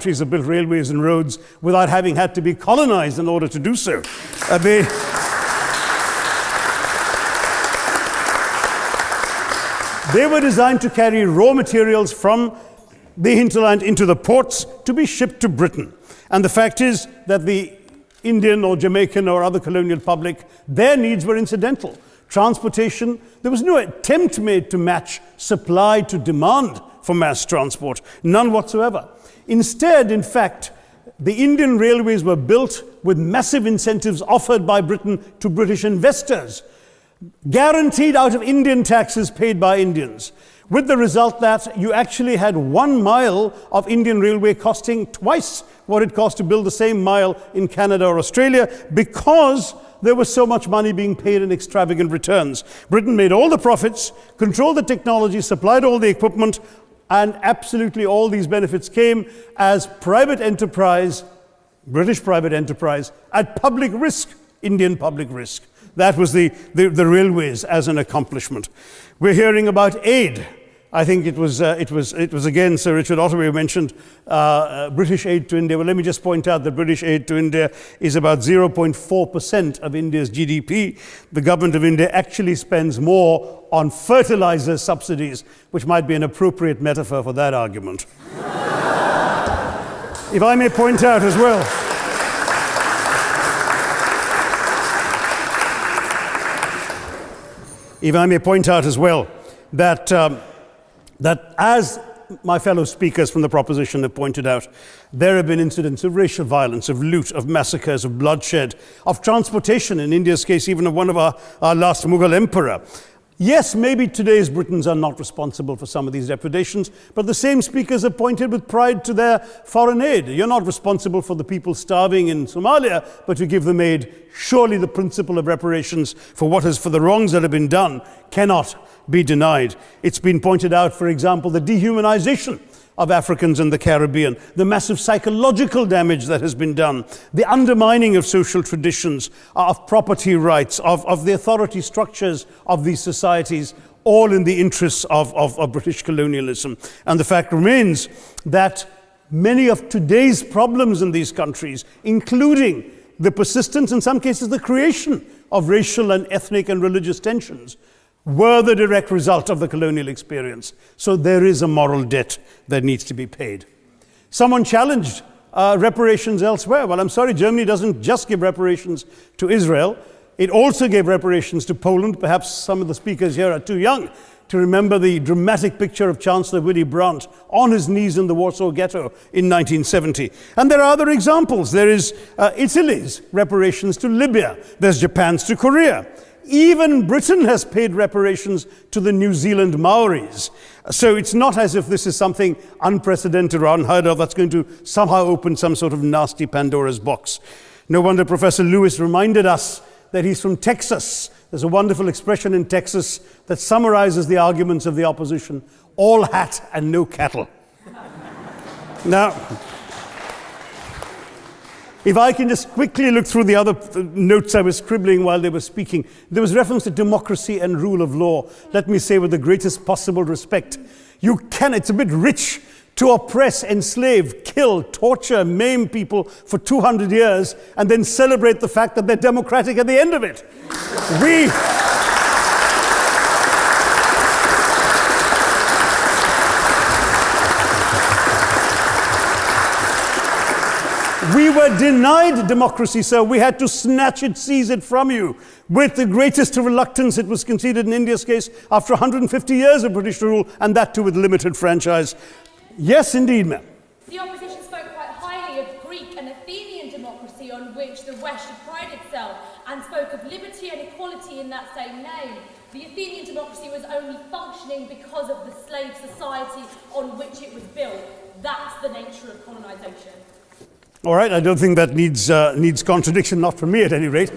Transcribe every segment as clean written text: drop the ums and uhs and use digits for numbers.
countries have built railways and roads without having had to be colonized in order to do so. They were designed to carry raw materials from the hinterland into the ports to be shipped to Britain. And the fact is that the Indian or Jamaican or other colonial public, their needs were incidental. Transportation, there was no attempt made to match supply to demand for mass transport, none whatsoever. Instead, in fact, the Indian railways were built with massive incentives offered by Britain to British investors, guaranteed out of Indian taxes paid by Indians, with the result that you actually had 1 mile of Indian railway costing twice what it cost to build the same mile in Canada or Australia, because there was so much money being paid in extravagant returns. Britain made all the profits, controlled the technology, supplied all the equipment, and absolutely all these benefits came as private enterprise, British private enterprise, at public risk, Indian public risk. That was the railways as an accomplishment. We're hearing about aid. I think it was again Sir Richard Ottaway who mentioned British aid to India. Well, let me just point out that British aid to India is about 0.4% of India's GDP. The government of India actually spends more on fertilizer subsidies, which might be an appropriate metaphor for that argument. If I may point out as well, that as my fellow speakers from the proposition have pointed out, there have been incidents of racial violence, of loot, of massacres, of bloodshed, of transportation, in India's case, even of one of our last Mughal emperor. Yes, maybe today's Britons are not responsible for some of these depredations, but the same speakers have pointed with pride to their foreign aid. You're not responsible for the people starving in Somalia, but you give them aid. Surely the principle of reparations for the wrongs that have been done cannot be denied. It's been pointed out, for example, the dehumanization of Africans in the Caribbean, the massive psychological damage that has been done, the undermining of social traditions, of property rights, of the authority structures of these societies, all in the interests of British colonialism. And the fact remains that many of today's problems in these countries, including the persistence, in some cases the creation of racial and ethnic and religious tensions, were the direct result of the colonial experience. So there is a moral debt that needs to be paid. Someone challenged reparations elsewhere. Well, I'm sorry, Germany doesn't just give reparations to Israel. It also gave reparations to Poland. Perhaps some of the speakers here are too young to remember the dramatic picture of Chancellor Willy Brandt on his knees in the Warsaw Ghetto in 1970. And there are other examples. There is Italy's reparations to Libya. There's Japan's to Korea. Even Britain has paid reparations to the New Zealand Maoris. So it's not as if this is something unprecedented or unheard of that's going to somehow open some sort of nasty Pandora's box. No wonder Professor Lewis reminded us that he's from Texas. There's a wonderful expression in Texas that summarizes the arguments of the opposition: all hat and no cattle. Now, if I can just quickly look through the other notes I was scribbling while they were speaking, there was reference to democracy and rule of law. Let me say with the greatest possible respect, it's a bit rich to oppress, enslave, kill, torture, maim people for 200 years and then celebrate the fact that they're democratic at the end of it. We were denied democracy, sir. We had to snatch it, seize it from you. With the greatest reluctance, it was conceded in India's case after 150 years of British rule, and that too with limited franchise. Yes, indeed, ma'am. The opposition spoke quite highly of Greek and Athenian democracy on which the West should pride itself, and spoke of liberty and equality in that same name. The Athenian democracy was only functioning because of the slave society on which it was built. That's the nature of colonisation. All right, I don't think that needs contradiction, not from me at any rate.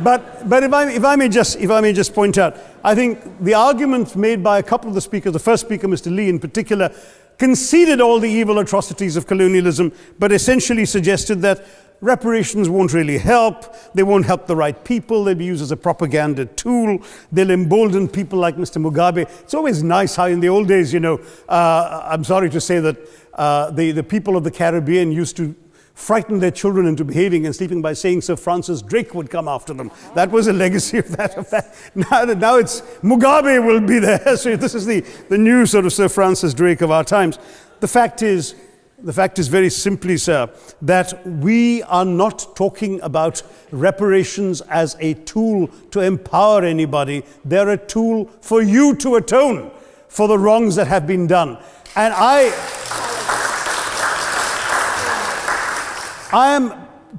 But if I may just point out, I think the argument made by a couple of the speakers, the first speaker, Mr. Lee in particular, conceded all the evil atrocities of colonialism, but essentially suggested that reparations won't really help. They won't help the right people. They'll be used as a propaganda tool. They'll embolden people like Mr. Mugabe. It's always nice how in the old days, I'm sorry to say that the people of the Caribbean used to frighten their children into behaving and sleeping by saying Sir Francis Drake would come after them. That was a legacy of that. Now it's Mugabe will be there. So this is the new sort of Sir Francis Drake of our times. The fact is very simply, sir, that we are not talking about reparations as a tool to empower anybody. They're a tool for you to atone for the wrongs that have been done. And I am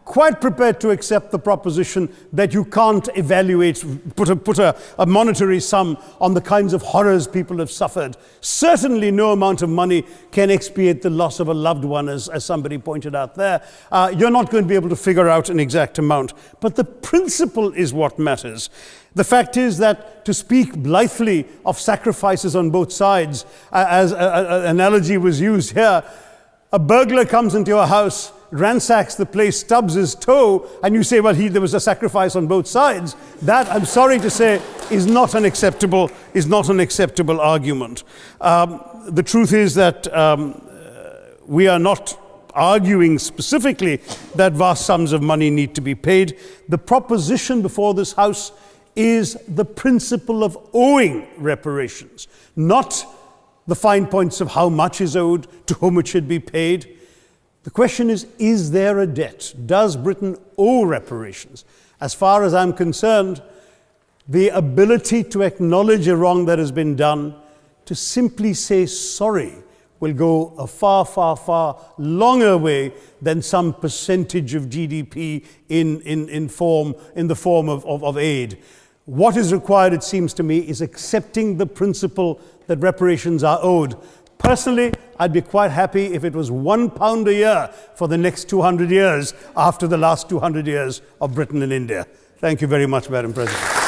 quite prepared to accept the proposition that you can't evaluate, put a monetary sum on the kinds of horrors people have suffered. Certainly no amount of money can expiate the loss of a loved one, as somebody pointed out there. You're not going to be able to figure out an exact amount. But the principle is what matters. The fact is that to speak blithely of sacrifices on both sides, as an analogy was used here, a burglar comes into your house, ransacks the place, stubs his toe, and you say, well, there was a sacrifice on both sides. That, I'm sorry to say, is not an acceptable argument. The truth is that we are not arguing specifically that vast sums of money need to be paid. The proposition before this House is the principle of owing reparations, not the fine points of how much is owed, to whom it should be paid. The question is there a debt? Does Britain owe reparations? As far as I'm concerned, the ability to acknowledge a wrong that has been done, to simply say sorry, will go a far, far, far longer way than some percentage of GDP in the form of aid. What is required, it seems to me, is accepting the principle that reparations are owed. Personally, I'd be quite happy if it was £1 a year for the next 200 years after the last 200 years of Britain and India. Thank you very much, Madam President.